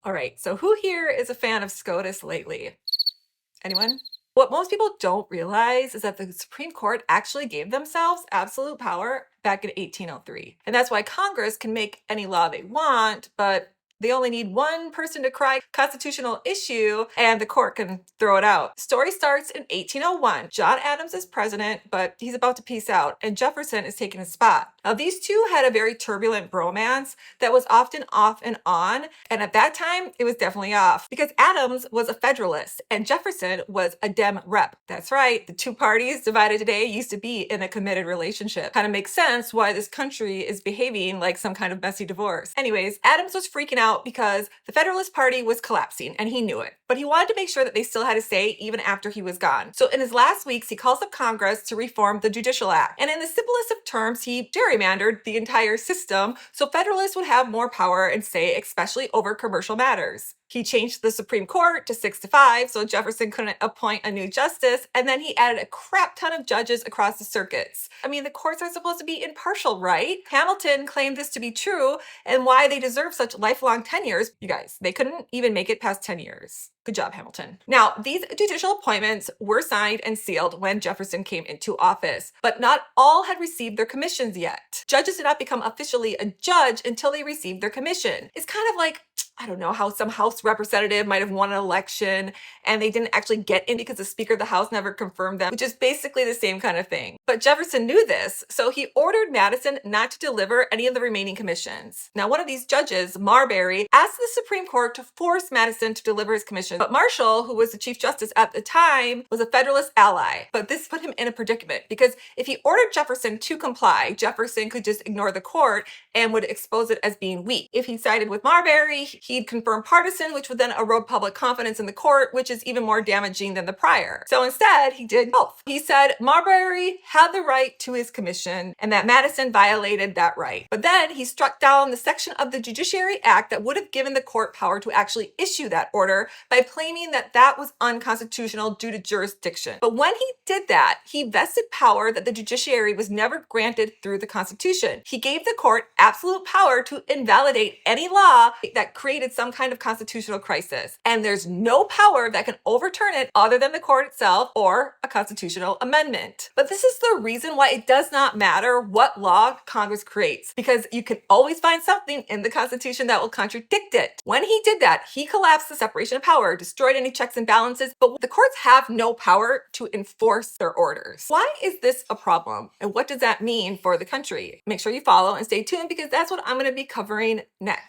All right, so who here is a fan of SCOTUS lately? Anyone? What most people don't realize is that the Supreme Court actually gave themselves absolute power back in 1803. And that's why Congress can make any law they want, but they only need one person to cry constitutional issue and the court can throw it out. Story starts in 1801. John Adams is president, but he's about to peace out, and Jefferson is taking his spot. Now, these two had a very turbulent bromance that was often off and on, and at that time, it was definitely off because Adams was a Federalist and Jefferson was a Dem Rep. That's right, the two parties divided today used to be in a committed relationship. Kind of makes sense why this country is behaving like some kind of messy divorce. Anyways, Adams was freaking out because the Federalist Party was collapsing and he knew it. But he wanted to make sure that they still had a say even after he was gone. So in his last weeks, he calls up Congress to reform the Judicial Act. And in the simplest of terms, he gerrymandered the entire system so Federalists would have more power and say, especially over commercial matters. He changed the Supreme Court to 6-5 so Jefferson couldn't appoint a new justice, and then he added a crap ton of judges across the circuits. I mean, the courts are supposed to be impartial, right? Hamilton claimed this to be true and why they deserve such lifelong tenures. You guys, they couldn't even make it past 10 years. Good job, Hamilton. Now, these judicial appointments were signed and sealed when Jefferson came into office, but not all had received their commissions yet. Judges did not become officially a judge until they received their commission. It's kind of like, I don't know, how some House representative might have won an election and they didn't actually get in because the Speaker of the House never confirmed them, which is basically the same kind of thing. But Jefferson knew this, so he ordered Madison not to deliver any of the remaining commissions. Now, one of these judges, Marbury, asked the Supreme Court to force Madison to deliver his commission, but Marshall, who was the Chief Justice at the time, was a Federalist ally. But this put him in a predicament because if he ordered Jefferson to comply, Jefferson could just ignore the court and would expose it as being weak. If he sided with Marbury, he'd confirm partisan, which would then erode public confidence in the court, which is even more damaging than the prior. So instead, he did both. He said Marbury had the right to his commission and that Madison violated that right. But then he struck down the section of the Judiciary Act that would have given the court power to actually issue that order by claiming that that was unconstitutional due to jurisdiction. But when he did that, he vested power that the judiciary was never granted through the Constitution. He gave the court absolute power to invalidate any law that created some kind of constitutional crisis. And there's no power that can overturn it other than the court itself or a constitutional amendment. But this is the reason why it does not matter what law Congress creates, because you can always find something in the Constitution that will contradict it. When he did that, he collapsed the separation of power, destroyed any checks and balances, but the courts have no power to enforce their orders. Why is this a problem? And what does that mean for the country? Make sure you follow and stay tuned because that's what I'm going to be covering next.